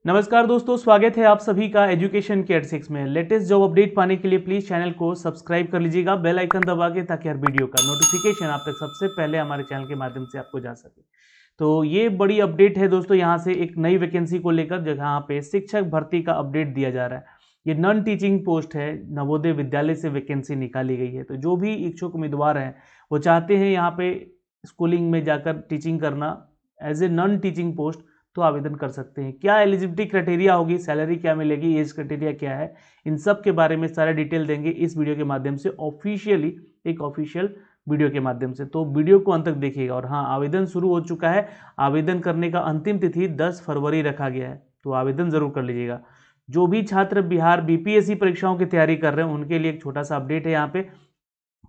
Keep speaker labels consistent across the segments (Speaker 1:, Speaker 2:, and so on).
Speaker 1: नमस्कार दोस्तों, स्वागत है आप सभी का एजुकेशन केयर 6 में। लेटेस्ट जॉब अपडेट पाने के लिए प्लीज़ चैनल को सब्सक्राइब कर लीजिएगा बेल आइकन दबा के, ताकि हर वीडियो का नोटिफिकेशन आप तक सबसे पहले हमारे चैनल के माध्यम से आपको जा सके। तो ये बड़ी अपडेट है दोस्तों, यहाँ से एक नई वैकेंसी को लेकर जहाँ पे शिक्षक भर्ती का अपडेट दिया जा रहा है। ये नॉन टीचिंग पोस्ट है, नवोदय विद्यालय से वैकेंसी निकाली गई है। तो जो भी इच्छुक उम्मीदवार हैं वो चाहते हैं यहाँ पे स्कूलिंग में जाकर टीचिंग करना as a non teaching post, तो आवेदन कर सकते हैं। क्या एलिजिबिलिटी क्राइटेरिया होगी, सैलरी क्या मिलेगी, एज क्राइटेरिया क्या है, इन सब के बारे में सारा डिटेल देंगे इस वीडियो के माध्यम से, ऑफिशियली एक ऑफिशियल वीडियो के माध्यम से। तो वीडियो को अंत तक देखिएगा। और हाँ, आवेदन शुरू हो चुका है। आवेदन करने का अंतिम तिथि 10 फरवरी रखा गया है, तो आवेदन जरूर कर लीजिएगा। जो भी छात्र बिहार बीपीएससी परीक्षाओं की तैयारी कर रहे हैं उनके लिए एक छोटा सा अपडेट है यहाँ पे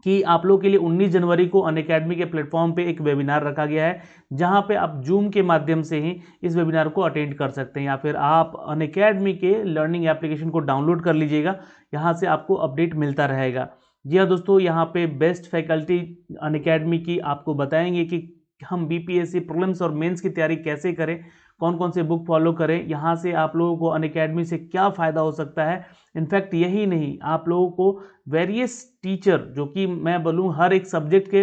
Speaker 1: कि आप लोग के लिए 19 जनवरी को अनअकैडमी के प्लेटफॉर्म पे एक वेबिनार रखा गया है, जहां पे आप जूम के माध्यम से ही इस वेबिनार को अटेंड कर सकते हैं, या फिर आप अनअकैडमी के लर्निंग एप्लीकेशन को डाउनलोड कर लीजिएगा। यहां से आपको अपडेट मिलता रहेगा। जी हाँ दोस्तों, यहाँ पे बेस्ट फैकल्टी अनअकैडमी की आपको बताएंगे कि हम बीपीएससी प्रीलिम्स और मेंस की तैयारी कैसे करें, कौन कौन से बुक फॉलो करें, यहाँ से आप लोगों को अनअकैडमी से क्या फ़ायदा हो सकता है। इनफैक्ट यही नहीं, आप लोगों को वेरियस टीचर, जो कि मैं बोलूँ हर एक सब्जेक्ट के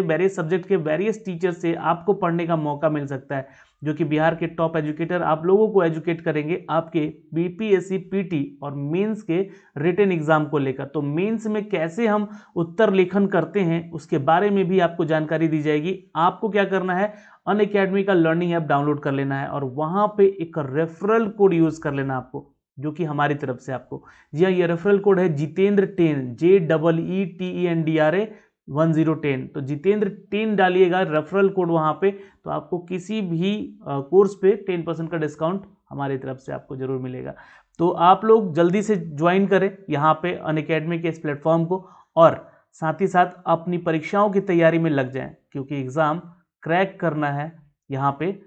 Speaker 1: वेरियस टीचर से आपको पढ़ने का मौका मिल सकता है, जो कि बिहार के टॉप एजुकेटर आप लोगों को एजुकेट करेंगे आपके बीपीएससी पीटी और मेंस के रिटन एग्जाम को लेकर। तो मेंस में कैसे हम उत्तर लेखन करते हैं उसके बारे में भी आपको जानकारी दी जाएगी। आपको क्या करना है, अनअकैडमी का लर्निंग ऐप डाउनलोड कर लेना है और वहाँ पे एक रेफरल कोड यूज़ कर लेना आपको, जो कि हमारी तरफ से आपको, जी हाँ, ये रेफरल कोड है जितेंद्र 10, JEETENDRA 1010। तो जितेंद्र 10 डालिएगा रेफरल कोड वहाँ पे, तो आपको किसी भी कोर्स पे 10% का डिस्काउंट हमारी तरफ से आपको जरूर मिलेगा। तो आप लोग जल्दी से ज्वाइन करें यहाँ पे अनअकैडमी के इस प्लेटफॉर्म को, और साथ ही साथ अपनी परीक्षाओं की तैयारी में लग जाएं, क्योंकि एग्ज़ाम क्रैक करना है। यहाँ पे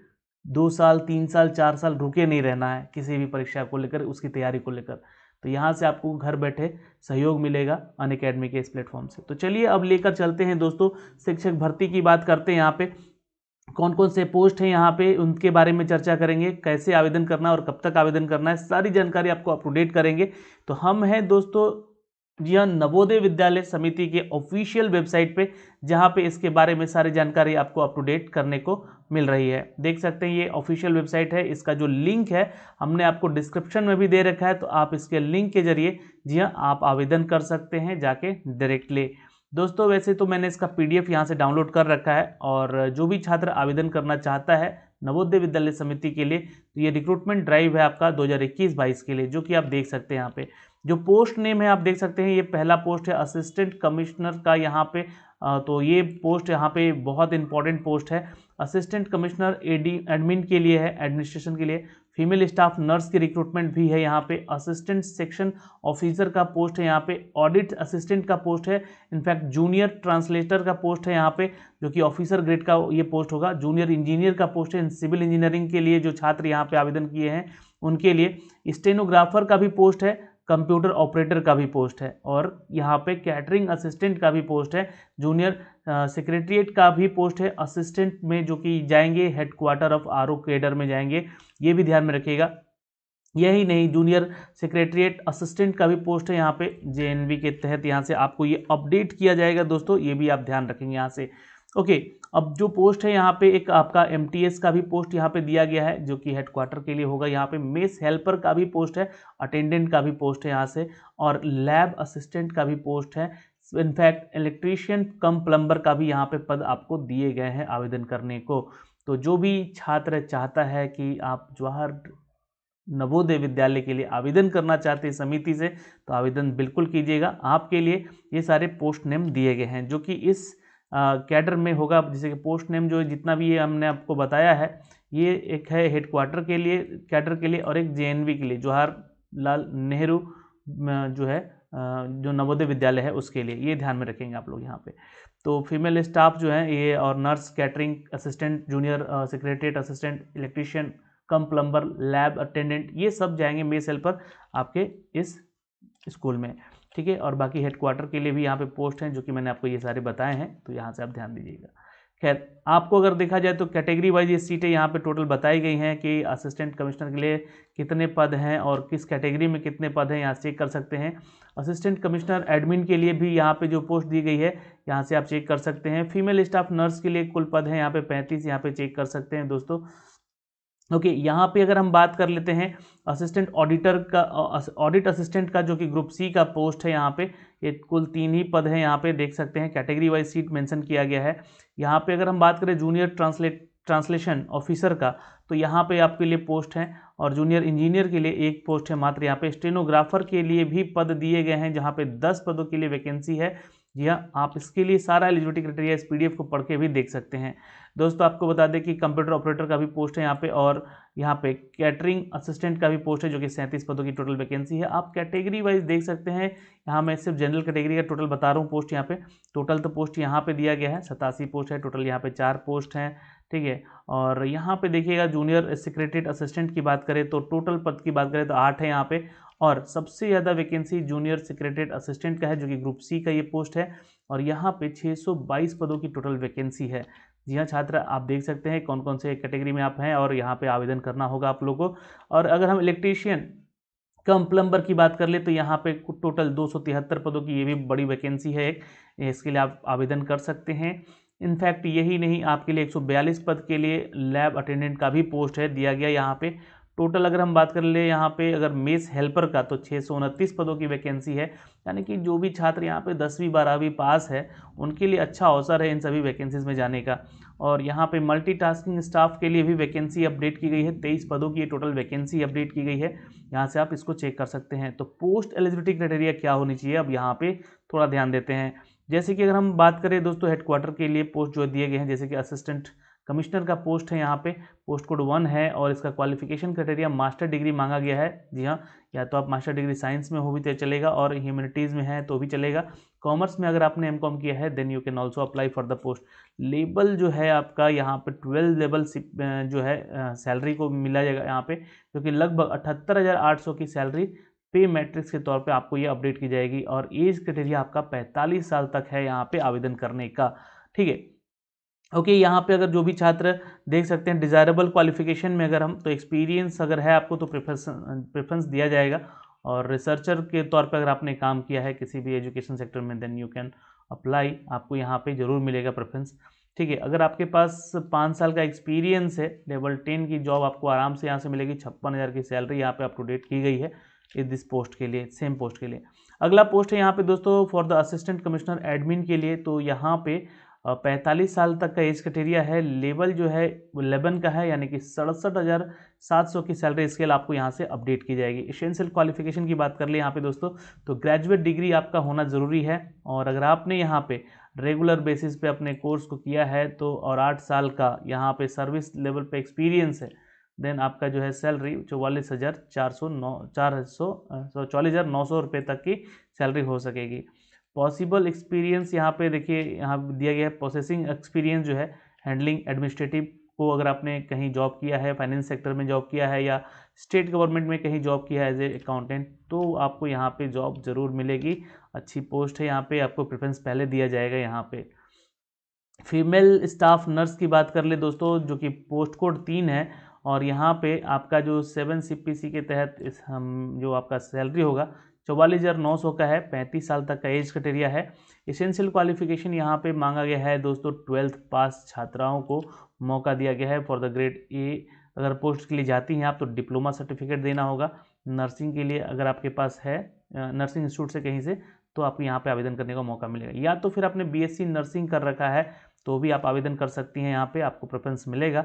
Speaker 1: 2 साल 3 साल 4 साल रुके नहीं रहना है किसी भी परीक्षा को लेकर, उसकी तैयारी को लेकर। तो यहाँ से आपको घर बैठे सहयोग मिलेगा अनअकैडमी के इस प्लेटफॉर्म से। तो चलिए अब लेकर चलते हैं दोस्तों, शिक्षक भर्ती की बात करते हैं। यहाँ पे कौन कौन से पोस्ट हैं, यहाँ पे उनके बारे में चर्चा करेंगे, कैसे आवेदन करना है और कब तक आवेदन करना है, सारी जानकारी आपको अप टू डेट करेंगे। तो हम हैं दोस्तों, जी हाँ, नवोदय विद्यालय समिति के ऑफिशियल वेबसाइट पे, जहाँ पे इसके बारे में सारी जानकारी आपको अप टू डेट करने को मिल रही है। देख सकते हैं ये ऑफिशियल वेबसाइट है, इसका जो लिंक है हमने आपको डिस्क्रिप्शन में भी दे रखा है, तो आप इसके लिंक के जरिए जी हाँ आप आवेदन कर सकते हैं जाके डायरेक्टली। दोस्तों वैसे तो मैंने इसका PDF यहाँ से डाउनलोड कर रखा है, और जो भी छात्र आवेदन करना चाहता है नवोदय विद्यालय समिति के लिए, तो ये रिक्रूटमेंट ड्राइव है आपका 2021-22 के लिए, जो कि आप देख सकते हैं। यहाँ पे जो पोस्ट नेम है आप देख सकते हैं, ये पहला पोस्ट है असिस्टेंट कमिश्नर का यहाँ पे। तो ये पोस्ट यहाँ पे बहुत इंपॉर्टेंट पोस्ट है। असिस्टेंट कमिश्नर एडमिन के लिए है, एडमिनिस्ट्रेशन के लिए। फीमेल स्टाफ नर्स की रिक्रूटमेंट भी है यहाँ पे। असिस्टेंट सेक्शन ऑफिसर का पोस्ट है यहाँ पे। ऑडिट असिस्टेंट का पोस्ट है। इनफैक्ट जूनियर ट्रांसलेटर का पोस्ट है यहाँ पे, जो कि ऑफिसर ग्रेड का ये पोस्ट होगा। जूनियर इंजीनियर का पोस्ट है इन सिविल इंजीनियरिंग के लिए, जो छात्र यहाँ पे आवेदन किए हैं उनके लिए। स्टेनोग्राफर का भी पोस्ट है, कंप्यूटर ऑपरेटर का भी पोस्ट है, और यहाँ पे कैटरिंग असिस्टेंट का भी पोस्ट है। जूनियर सेक्रेटरीट का भी पोस्ट है असिस्टेंट में, जो कि जाएंगे हेडक्वार्टर ऑफ RO कैडर में जाएंगे, ये भी ध्यान में रखिएगा। यही नहीं, जूनियर सेक्रेटरीट असिस्टेंट का भी पोस्ट है यहाँ पे JNV के तहत, यहाँ से आपको ये अपडेट किया जाएगा दोस्तों, ये भी आप ध्यान रखेंगे यहाँ से। ओके, अब जो पोस्ट है यहाँ पे एक आपका MTS का भी पोस्ट यहाँ पे दिया गया है, जो कि हेडक्वार्टर के लिए होगा। यहाँ पे मेस हेल्पर का भी पोस्ट है, अटेंडेंट का भी पोस्ट है यहाँ से, और लैब असिस्टेंट का भी पोस्ट है। इनफैक्ट इलेक्ट्रीशियन कम प्लम्बर का भी यहाँ पे पद आपको दिए गए हैं आवेदन करने को। तो जो भी छात्र चाहता है कि आप जवाहर नवोदय विद्यालय के लिए आवेदन करना चाहते हैं समिति से, तो आवेदन बिल्कुल कीजिएगा। आपके लिए ये सारे पोस्ट नेम दिए गए हैं, जो कि इस कैडर में होगा। जैसे कि पोस्ट नेम जो जितना भी ये हमने आपको बताया है, ये एक है हेडक्वार्टर के लिए कैडर के लिए, और एक JNV के लिए, जवाहरलाल नेहरू जो है जो नवोदय विद्यालय है उसके लिए, ये ध्यान में रखेंगे आप लोग यहाँ पे। तो फीमेल स्टाफ जो है ये, और nurse, catering assistant, junior secretariat assistant, electrician cum plumber, lab attendant, ये सब जाएंगे मेस हेल्पर आपके इस स्कूल में, ठीक है। और बाकी हेडक्वार्टर के लिए भी यहाँ पे पोस्ट हैं, जो कि मैंने आपको ये सारे बताए हैं, तो यहाँ से आप ध्यान दीजिएगा। खैर, आपको अगर देखा जाए तो कैटेगरी वाइज ये सीटें यहाँ पे टोटल बताई गई हैं कि असिस्टेंट कमिश्नर के लिए कितने पद हैं और किस कैटेगरी में कितने पद हैं, यहाँ से चेक कर सकते हैं। असिस्टेंट कमिश्नर एडमिन के लिए भी यहाँ पे जो पोस्ट दी गई है यहाँ से आप चेक कर सकते हैं। फीमेल स्टाफ नर्स के लिए कुल पद हैं यहाँ पे 35, यहाँ पे चेक कर सकते हैं दोस्तों। ओके, यहाँ पे अगर हम बात कर लेते हैं असिस्टेंट ऑडिटर का, ऑडिट असिस्टेंट का जो कि ग्रुप सी का पोस्ट है, यहाँ पे ये कुल 3 ही पद हैं, यहाँ पे देख सकते हैं कैटेगरी वाइज सीट मेंशन किया गया है। यहाँ पे अगर हम बात करें जूनियर ट्रांसलेशन ऑफिसर का, तो यहाँ पे आपके लिए पोस्ट है, और जूनियर इंजीनियर के लिए एक पोस्ट है मात्र। यहाँ पे स्टेनोग्राफर के लिए भी पद दिए गए हैं जहाँ पे 10 पदों के लिए वैकेंसी है। जी हाँ, आप इसके लिए सारा एलिजिबिलिटी क्राइटेरिया इस पीडीएफ को पढ़ के भी देख सकते हैं। दोस्तों आपको बता दें कि कंप्यूटर ऑपरेटर का भी पोस्ट है यहाँ पे, और यहाँ पे कैटरिंग असिस्टेंट का भी पोस्ट है जो कि 37 पदों की टोटल वैकेंसी है। आप कैटेगरी वाइज देख सकते हैं, यहाँ मैं सिर्फ जनरल कैटेगरी का टोटल बता रहा हूँ पोस्ट यहाँ पे। टोटल तो पोस्ट यहाँ पे दिया गया है 87 पोस्ट है टोटल, यहाँ पे 4 पोस्ट हैं, ठीक है। और यहाँ पे देखिएगा जूनियर सेक्रेटरीट असिस्टेंट की बात करें तो टोटल पद की बात करें तो 8 है यहाँ पे, और सबसे ज़्यादा वैकेंसी जूनियर सेक्रेटरीट असिस्टेंट का है जो कि ग्रुप सी का ये पोस्ट है, और यहाँ पे 622 पदों की टोटल वैकेंसी है। जी हाँ छात्र, आप देख सकते हैं कौन कौन से कैटेगरी में आप हैं और यहाँ पे आवेदन करना होगा आप लोगों को। और अगर हम इलेक्ट्रीशियन कम प्लम्बर की बात कर ले तो यहाँ पे टोटल 273 पदों की ये भी बड़ी वैकेंसी है एक, इसके लिए आप आवेदन कर सकते हैं। इनफैक्ट यही नहीं, आपके लिए 142 पद के लिए लैब अटेंडेंट का भी पोस्ट है दिया गया यहाँ पे। टोटल अगर हम बात कर ले यहाँ पे अगर मेस हेल्पर का तो 629 पदों की वैकेंसी है, यानी कि जो भी छात्र यहाँ पे 10वीं 12वीं पास है उनके लिए अच्छा अवसर है इन सभी वैकेंसीज में जाने का। और यहाँ पे मल्टीटास्किंग स्टाफ के लिए भी वैकेंसी अपडेट की गई है, 23 पदों की टोटल वैकेंसी अपडेट की गई है, यहाँ से आप इसको चेक कर सकते हैं। तो पोस्ट एलिजिबिलिटी क्राइटेरिया क्या होनी चाहिए, अब यहाँ पे थोड़ा ध्यान देते हैं। जैसे कि अगर हम बात करें दोस्तों हेडक्वार्टर के लिए पोस्ट जो दिए गए हैं, जैसे कि असिस्टेंट कमिश्नर का पोस्ट है, यहाँ पे पोस्ट कोड 1 है, और इसका क्वालिफिकेशन क्राइटेरिया मास्टर डिग्री मांगा गया है। जी हाँ, या तो आप मास्टर डिग्री साइंस में हो भी तो चलेगा, और ह्यूमैनिटीज़ में है तो भी चलेगा। कॉमर्स में अगर आपने एमकॉम किया है then you can also apply for the post. Level जो है आपका यहाँ पे 12 लेवल जो है सैलरी को मिला जाएगा यहाँ पे, जो कि लगभग 78,800 की सैलरी पे मैट्रिक्स के तौर पे आपको ये अपडेट की जाएगी। और एज क्राइटेरिया आपका 45 साल तक है यहाँ पे आवेदन करने का, ठीक है। ओके, यहाँ पे अगर जो भी छात्र देख सकते हैं डिज़ायरेबल क्वालिफिकेशन में अगर हम तो एक्सपीरियंस अगर है आपको तो प्रेफरेंस दिया जाएगा, और रिसर्चर के तौर पे अगर आपने काम किया है किसी भी एजुकेशन सेक्टर में देन यू कैन अप्लाई, आपको यहाँ पे ज़रूर मिलेगा प्रेफरेंस, ठीक है। अगर आपके पास 5 साल का एक्सपीरियंस है, लेवल 10 की जॉब आपको आराम से यहाँ से मिलेगी। 56,000 की सैलरी यहाँ पे अप टू डेट की गई है इस दिस पोस्ट के लिए, सेम पोस्ट के लिए। अगला पोस्ट है यहाँ पे दोस्तों for the assistant commissioner admin के लिए, तो यहाँ पे 45 साल तक का एज क्राइटेरिया है। लेवल जो है 11 का है, यानी कि 67,700 की सैलरी स्केल आपको यहाँ से अपडेट की जाएगी। एसेंशियल क्वालिफिकेशन की बात कर ले यहाँ पे दोस्तों, तो ग्रेजुएट डिग्री आपका होना ज़रूरी है, और अगर आपने यहाँ पे रेगुलर बेसिस पे अपने कोर्स को किया है तो, और 8 साल का यहाँ पे सर्विस लेवल पे एक्सपीरियंस है, देन आपका जो है सैलरी 44,900 रुपये तक की सैलरी हो सकेगी। पॉसिबल एक्सपीरियंस यहाँ पे देखिए, यहाँ दिया गया है प्रोसेसिंग एक्सपीरियंस जो है हैंडलिंग एडमिनिस्ट्रेटिव को, अगर आपने कहीं जॉब किया है, फाइनेंस सेक्टर में जॉब किया है या स्टेट गवर्नमेंट में कहीं जॉब किया है एज ए अकाउंटेंट, तो आपको यहाँ पे जॉब ज़रूर मिलेगी। अच्छी पोस्ट है, यहाँ पे आपको प्रेफरेंस पहले दिया जाएगा। यहाँ पे फीमेल स्टाफ नर्स की बात कर ले दोस्तों, जो कि पोस्ट कोड 3 है, और यहाँ पे आपका जो 7 CPC के तहत हम जो आपका सैलरी होगा 44,900 का है। 35 साल तक का एज क्राइटेरिया है। एसेंशियल क्वालिफिकेशन यहाँ पे मांगा गया है दोस्तों 12th पास छात्राओं को मौका दिया गया है फॉर द ग्रेड ए। अगर पोस्ट के लिए जाती हैं आप तो डिप्लोमा सर्टिफिकेट देना होगा। नर्सिंग के लिए अगर आपके पास है नर्सिंग इंस्टीट्यूट से कहीं से, तो आपको यहाँ पे आवेदन करने का मौका मिलेगा, या तो फिर आपने BSc नर्सिंग कर रखा है तो भी आप आवेदन कर सकती हैं, यहाँ पे आपको प्रेफरेंस मिलेगा।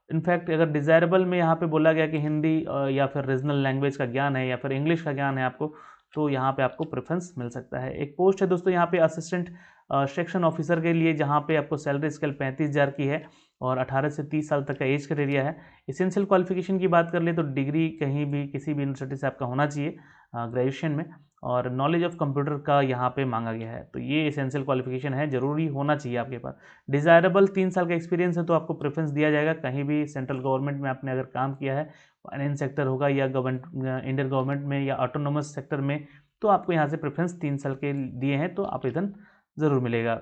Speaker 1: इनफैक्ट अगर डिज़ायरेबल में यहाँ पे बोला गया कि हिंदी या फिर रीजनल लैंग्वेज का ज्ञान है या फिर इंग्लिश का ज्ञान है आपको, तो यहाँ पे आपको प्रेफरेंस मिल सकता है। एक पोस्ट है दोस्तों यहाँ पे असिस्टेंट सेक्शन ऑफिसर के लिए, जहाँ पे आपको सैलरी स्केल 35,000 की है और 18 से 30 साल तक का एज क्राइटेरिया है। एसेंशियल क्वालिफिकेशन की बात कर ले तो डिग्री कहीं भी किसी भी यूनिवर्सिटी से आपका होना चाहिए ग्रेजुएशन में, और नॉलेज ऑफ कंप्यूटर का यहाँ पे मांगा गया है, तो ये एसेंशियल क्वालिफिकेशन है, ज़रूरी होना चाहिए आपके पास। डिज़ायरेबल 3 साल का एक्सपीरियंस है तो आपको प्रेफरेंस दिया जाएगा। कहीं भी सेंट्रल गवर्नमेंट में आपने अगर काम किया है, फाइनेंस सेक्टर होगा या इंडियन गवर्नमेंट में या ऑटोनोमस सेक्टर में, तो आपको यहाँ से प्रेफरेंस 3 साल के दिए हैं तो आवेदन ज़रूर मिलेगा।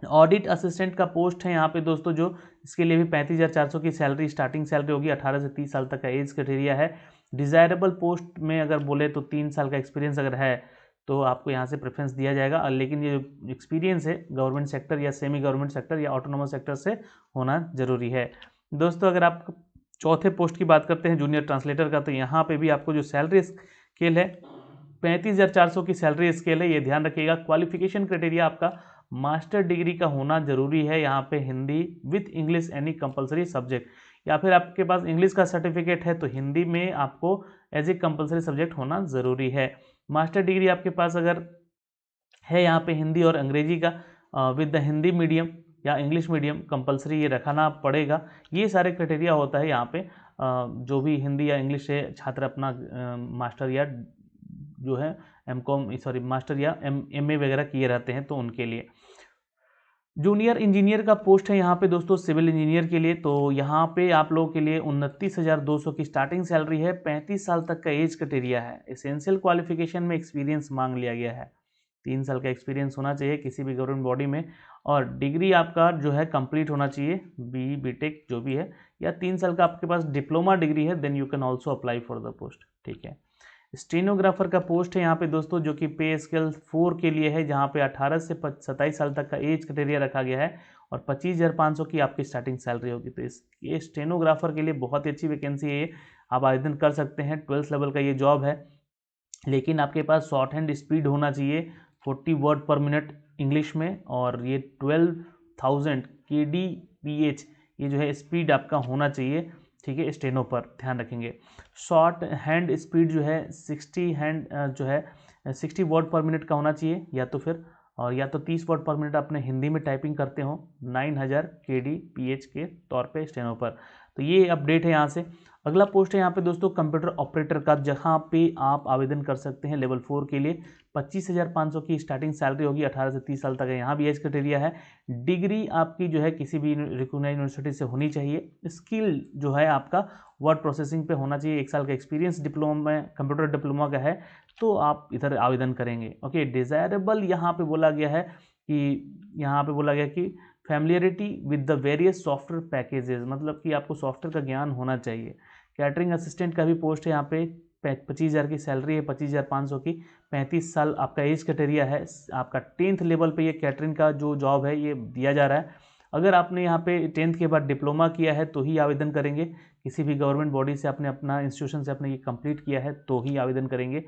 Speaker 1: ऑडिट असिस्टेंट का पोस्ट है यहाँ पे दोस्तों, जो इसके लिए भी 35,400 की सैलरी, स्टार्टिंग सैलरी होगी। 18 से 30 साल तक का एज क्राइटेरिया है। डिज़ायरेबल पोस्ट में अगर बोले तो 3 साल का एक्सपीरियंस अगर है तो आपको यहाँ से प्रेफरेंस दिया जाएगा। लेकिन ये जो एक्सपीरियंस है गवर्नमेंट सेक्टर या सेमी गवर्नमेंट सेक्टर या ऑटोनोमस सेक्टर से होना जरूरी है। दोस्तों अगर आप चौथे पोस्ट की बात करते हैं जूनियर ट्रांसलेटर का, तो यहाँ पे भी आपको जो सैलरी स्केल है 35,400 की सैलरी स्केल है, ये ध्यान रखिएगा। क्वालिफिकेशन क्राइटेरिया आपका मास्टर डिग्री का होना जरूरी है। यहाँ पे Hindi with English any compulsory subject, या फिर आपके पास इंग्लिश का सर्टिफिकेट है तो हिंदी में आपको एज ए कंपलसरी सब्जेक्ट होना ज़रूरी है। मास्टर डिग्री आपके पास अगर है यहाँ पे हिंदी और अंग्रेजी का विद द हिंदी मीडियम या इंग्लिश मीडियम कंपलसरी ये रखना पड़ेगा। ये सारे क्राइटेरिया होता है यहाँ पे जो भी हिंदी या इंग्लिश से छात्र अपना मास्टर या जो है मास्टर या एमए वगैरह किए रहते हैं तो उनके लिए। जूनियर इंजीनियर का पोस्ट है यहाँ पे दोस्तों सिविल इंजीनियर के लिए, तो यहाँ पे आप लोगों के लिए 29,200 की स्टार्टिंग सैलरी है। 35 साल तक का एज क्राइटेरिया है। एसेंशियल क्वालिफिकेशन में एक्सपीरियंस मांग लिया गया है। 3 साल का एक्सपीरियंस होना चाहिए किसी भी गवर्नमेंट बॉडी में, और डिग्री आपका जो है कंप्लीट होना चाहिए, बीटेक जो भी है, या 3 साल का आपके पास डिप्लोमा डिग्री है, then you can also apply for the post. ठीक है। स्टेनोग्राफर का पोस्ट है यहाँ पे दोस्तों, जो कि पे स्केल 4 के लिए है, जहाँ पे 18 से 27 साल तक का एज क्राइटेरिया रखा गया है और 25,500 की आपकी स्टार्टिंग सैलरी होगी। तो ये स्टेनोग्राफर के लिए बहुत ही अच्छी वैकेंसी है, ये आप आवेदन कर सकते हैं। 12th लेवल का ये जॉब है, लेकिन आपके पास शॉर्ट हैंड स्पीड होना चाहिए 40 वर्ड पर मिनट इंग्लिश में, और ये 12,000 kbps ये जो है स्पीड आपका होना चाहिए। ठीक है, स्टेनो पर ध्यान रखेंगे। शॉर्ट हैंड स्पीड जो है 60 वर्ड पर मिनट का होना चाहिए, या तो फिर और या तो 30 वर्ड पर मिनट अपने हिंदी में टाइपिंग करते हो 9000 kbps के तौर पे स्टेनो पर। तो ये अपडेट है यहाँ से। अगला पोस्ट है यहाँ पे दोस्तों कंप्यूटर ऑपरेटर का, जहाँ पे आप आवेदन कर सकते हैं लेवल 4 के लिए। 25,500 की स्टार्टिंग सैलरी होगी। 18 से 30 साल तक है, यहाँ भी एज क्राइटेरिया है। डिग्री आपकी जो है किसी भी रिकॉग्नाइज्ड यूनिवर्सिटी से होनी चाहिए। स्किल जो है आपका वर्ड प्रोसेसिंग पे होना चाहिए। 1 साल का एक्सपीरियंस डिप्लोमा में कंप्यूटर डिप्लोमा का है तो आप इधर आवेदन करेंगे। ओके, डिज़ायरेबल यहाँ पे बोला गया है कि familiarity with the various software packages, मतलब कि आपको सॉफ्टवेयर का ज्ञान होना चाहिए। कैटरिंग असिस्टेंट का भी पोस्ट है यहाँ पे। 25,000 की सैलरी है, 25,500 की। 35 साल आपका एज क्राइटेरिया है। आपका 10th लेवल पे ये कैटरिंग का जो जॉब है ये दिया जा रहा है। अगर आपने यहाँ पे 10th के बाद डिप्लोमा किया है तो ही आवेदन करेंगे। किसी भी गवर्नमेंट बॉडी से आपने अपना इंस्टीट्यूशन से आपने ये कंप्लीट किया है तो ही आवेदन करेंगे,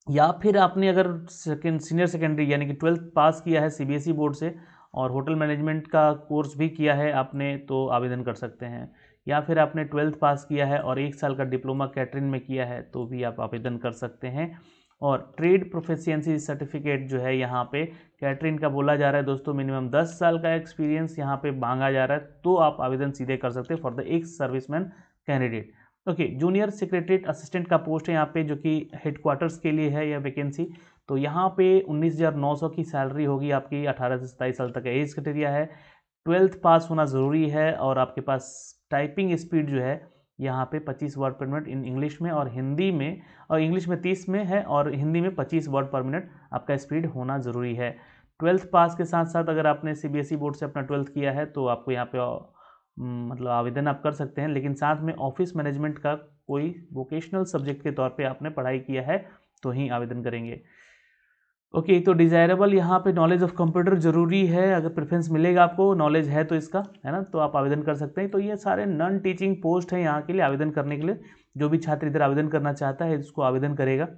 Speaker 1: या फिर आपने अगर सीनियर सेकेंडरी यानी कि 12th पास किया है सीबीएसई बोर्ड से और होटल मैनेजमेंट का कोर्स भी किया है आपने तो आवेदन कर सकते हैं, या फिर आपने 12th पास किया है और 1 साल का डिप्लोमा कैटरिंग में किया है तो भी आप आवेदन कर सकते हैं। और ट्रेड प्रोफिशिएंसी सर्टिफिकेट जो है यहाँ पे कैटरिंग का बोला जा रहा है दोस्तों, मिनिमम 10 साल का एक्सपीरियंस यहाँ पे मांगा जा रहा है, तो आप आवेदन सीधे कर सकते हैं for the ex serviceman candidate. Okay, junior secretariat assistant का पोस्ट है यहाँ पे, जो कि हेडक्वार्टर्स के लिए है यह वैकेंसी। तो यहाँ पे 19,900 की सैलरी होगी आपकी। 18 से 27 साल तक का एज क्राइटेरिया है। 12th पास होना ज़रूरी है, और आपके पास टाइपिंग स्पीड जो है यहाँ पे 25 वर्ड पर मिनट इन इंग्लिश में और हिंदी में, और इंग्लिश में 30 में है और हिंदी में 25 वर्ड पर मिनट आपका स्पीड होना ज़रूरी है। 12th पास के साथ साथ अगर आपने सीबीएसई बोर्ड से अपना 12th किया है तो आपको यहाँ पे मतलब आवेदन आप कर सकते हैं, लेकिन साथ में ऑफिस मैनेजमेंट का कोई वोकेशनल सब्जेक्ट के तौर पे आपने पढ़ाई किया है तो ही आवेदन करेंगे। ओके, तो डिज़ायरेबल यहाँ पे नॉलेज ऑफ कंप्यूटर ज़रूरी है। अगर प्रेफरेंस मिलेगा आपको, नॉलेज है तो इसका, है ना, तो आप आवेदन कर सकते हैं। तो ये सारे नॉन टीचिंग पोस्ट हैं यहाँ के लिए आवेदन करने के लिए। जो भी छात्र इधर आवेदन करना चाहता है इसको आवेदन करेगा।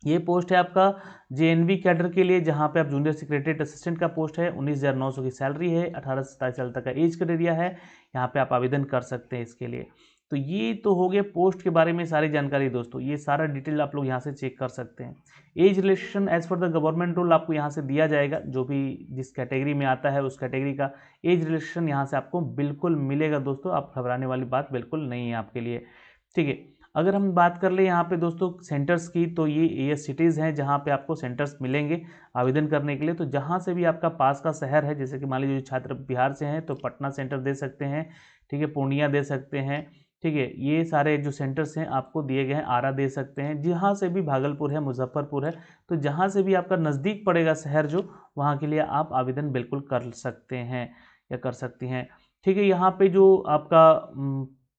Speaker 1: ये पोस्ट है आपका जेएनवी कैडर के लिए, जहाँ पे आप जूनियर सेक्रेटरीट असिस्टेंट का पोस्ट है। 19,900 की सैलरी है। 18 से 27 साल तक का एज क्राइटेरिया है। यहाँ पे आप आवेदन कर सकते हैं इसके लिए। तो ये तो हो गया पोस्ट के बारे में सारी जानकारी दोस्तों। ये सारा डिटेल आप लोग यहाँ से चेक कर सकते हैं। Age relaxation as per the government rule आपको यहाँ से दिया जाएगा। जो भी जिस कैटेगरी में आता है उस कैटेगरी का एज रिलेक्शन यहाँ से आपको बिल्कुल मिलेगा दोस्तों। आप घबराने वाली बात बिल्कुल नहीं है आपके लिए। ठीक है, अगर हम बात कर ले यहाँ पे दोस्तों सेंटर्स की, तो ये सिटीज़ हैं जहाँ पे आपको सेंटर्स मिलेंगे आवेदन करने के लिए। तो जहाँ से भी आपका पास का शहर है, जैसे कि मान लीजिए छात्र बिहार से हैं तो पटना सेंटर दे सकते हैं। ठीक है, पूर्णिया दे सकते हैं। ठीक है, ये सारे जो सेंटर्स हैं आपको दिए गए हैं, आरा दे सकते हैं, जहाँ से भी, भागलपुर है, मुजफ्फरपुर है, तो जहाँ से भी आपका नज़दीक पड़ेगा शहर जो, वहाँ के लिए आप आवेदन बिल्कुल कर सकते हैं या कर सकती हैं। ठीक है, यहाँ पे जो आपका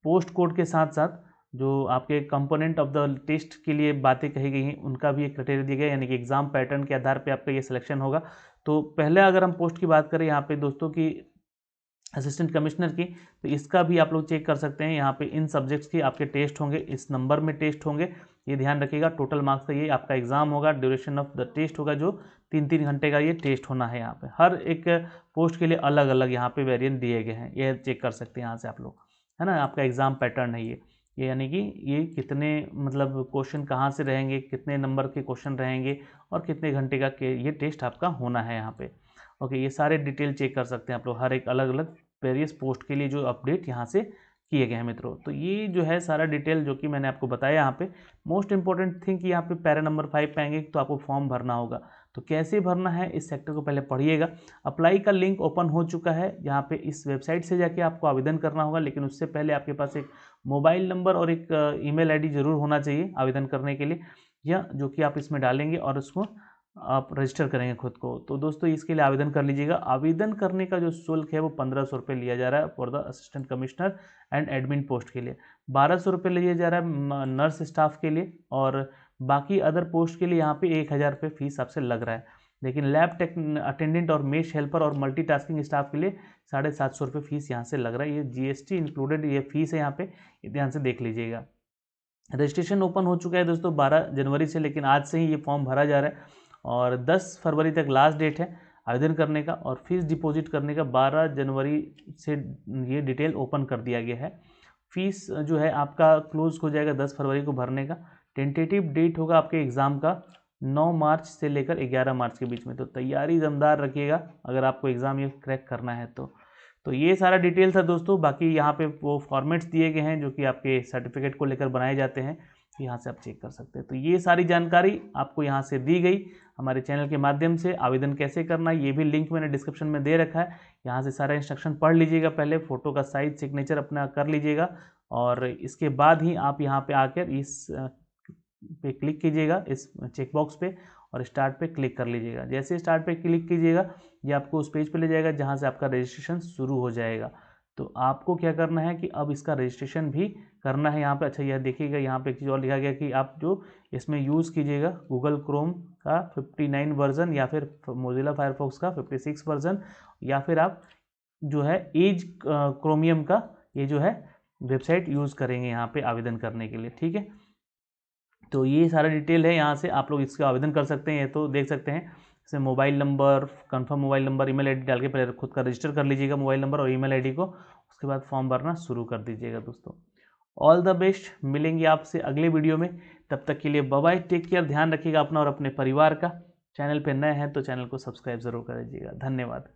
Speaker 1: पोस्ट कोड के साथ साथ जो आपके कंपोनेंट ऑफ द टेस्ट के लिए बातें कही गई हैं, उनका भी एक क्राइटेरिया दिया गया है, यानी कि एग्जाम पैटर्न के आधार पे आपका ये सिलेक्शन होगा। तो पहले अगर हम पोस्ट की बात करें यहाँ पे दोस्तों की असिस्टेंट कमिश्नर की, तो इसका भी आप लोग चेक कर सकते हैं। यहाँ पे इन सब्जेक्ट्स के आपके टेस्ट होंगे, इस नंबर में टेस्ट होंगे, ये ध्यान रखिएगा। टोटल मार्क्स का ये आपका एग्जाम होगा, ड्यूरेशन ऑफ द टेस्ट होगा जो 3-3 घंटे का ये टेस्ट होना है। यहाँ पे हर एक पोस्ट के लिए अलग अलग यहाँ पे वेरिएंट दिए गए हैं, ये चेक कर सकते हैं यहाँ से आप लोग, है ना। आपका एग्जाम पैटर्न है ये यानी कि ये कितने मतलब क्वेश्चन कहाँ से रहेंगे, कितने नंबर के क्वेश्चन रहेंगे और कितने घंटे का ये टेस्ट आपका होना है यहाँ पे। ओके, ये सारे डिटेल चेक कर सकते हैं आप लोग, हर एक अलग अलग वेरियस पोस्ट के लिए जो अपडेट यहाँ से किए गए हैं मित्रों। तो ये जो है सारा डिटेल जो कि मैंने आपको बताया यहाँ पे। मोस्ट इंपॉर्टेंट थिंग कि यहाँ पे पैरा नंबर 5 पे आएंगे तो आपको फॉर्म भरना होगा। तो कैसे भरना है इस सेक्टर को पहले पढ़िएगा। अप्लाई का लिंक ओपन हो चुका है, यहाँ पे इस वेबसाइट से जाके आपको आवेदन करना होगा, लेकिन उससे पहले आपके पास एक मोबाइल नंबर और एक ईमेल आईडी जरूर होना चाहिए आवेदन करने के लिए, या जो कि आप इसमें डालेंगे और उसको आप रजिस्टर करेंगे खुद को। तो दोस्तों इसके लिए आवेदन कर लीजिएगा। आवेदन करने का जो शुल्क है वो 1500 रुपये लिया जा रहा है for the assistant commissioner and admin post के लिए, 1200 रुपये लिया जा रहा है नर्स स्टाफ के लिए, और बाकी अदर पोस्ट के लिए यहाँ पे 1000 रुपये फीस आपसे लग रहा है। लेकिन लैब टेक अटेंडेंट और मेश हेल्पर और मल्टीटास्किंग स्टाफ के लिए 750 रुपये फीस यहाँ से लग रहा है। ये जीएसटी इंक्लूडेड ये फीस है यहाँ पे, ध्यान से देख लीजिएगा। रजिस्ट्रेशन ओपन हो चुका है दोस्तों 12 जनवरी से, लेकिन आज से ही ये फॉर्म भरा जा रहा है और 10 फरवरी तक लास्ट डेट है आवेदन करने का, और फीस डिपॉजिट करने का 12 जनवरी से ये डिटेल ओपन कर दिया गया है। फीस जो है आपका क्लोज हो जाएगा 10 फरवरी को भरने का। टेंटेटिव डेट होगा आपके एग्ज़ाम का 9 मार्च से लेकर 11 मार्च के बीच में। तो तैयारी दमदार रखिएगा अगर आपको एग्ज़ाम ये क्रैक करना है तो ये सारा डिटेल था दोस्तों। बाकी यहाँ पे वो फॉर्मेट्स दिए गए हैं जो कि आपके सर्टिफिकेट को लेकर बनाए जाते हैं, यहाँ से आप चेक कर सकते हैं। तो ये सारी जानकारी आपको यहाँ से दी गई हमारे चैनल के माध्यम से। आवेदन कैसे करना है ये भी लिंक मैंने डिस्क्रिप्शन में दे रखा है, यहाँ से सारा इंस्ट्रक्शन पढ़ लीजिएगा। पहले फ़ोटो का साइज सिग्नेचर अपना कर लीजिएगा और इसके बाद ही आप यहाँ पे आकर इस पे क्लिक कीजिएगा, इस चेकबॉक्स पे, और स्टार्ट पे क्लिक कर लीजिएगा। जैसे स्टार्ट पे क्लिक कीजिएगा ये आपको उस पेज पे ले जाएगा जहाँ से आपका रजिस्ट्रेशन शुरू हो जाएगा। तो आपको क्या करना है कि अब इसका रजिस्ट्रेशन भी करना है यहाँ पे। अच्छा यह देखिएगा यहाँ पे एक चीज़ और लिखा गया कि आप जो इसमें यूज़ कीजिएगा गूगल क्रोम का 59 वर्जन या फिर मोजिला फायरफॉक्स का 56 वर्जन, या फिर आप जो है एज क्रोमियम का ये जो है वेबसाइट यूज़ करेंगे यहाँ पे आवेदन करने के लिए। ठीक है, तो ये सारा डिटेल है, यहाँ से आप लोग इसका आवेदन कर सकते हैं। ये तो देख सकते हैं इसमें mobile number, confirm mobile number, email ID डाल के पहले खुद का रजिस्टर कर लीजिएगा मोबाइल नंबर और ईमेल आईडी को, उसके बाद फॉर्म भरना शुरू कर दीजिएगा दोस्तों। ऑल द बेस्ट, मिलेंगे आपसे अगले वीडियो में, तब तक के लिए बाय बाय, टेक केयर, ध्यान रखिएगा अपना और अपने परिवार का। चैनल पर नए हैं तो चैनल को सब्सक्राइब जरूर कर दीजिएगा। धन्यवाद।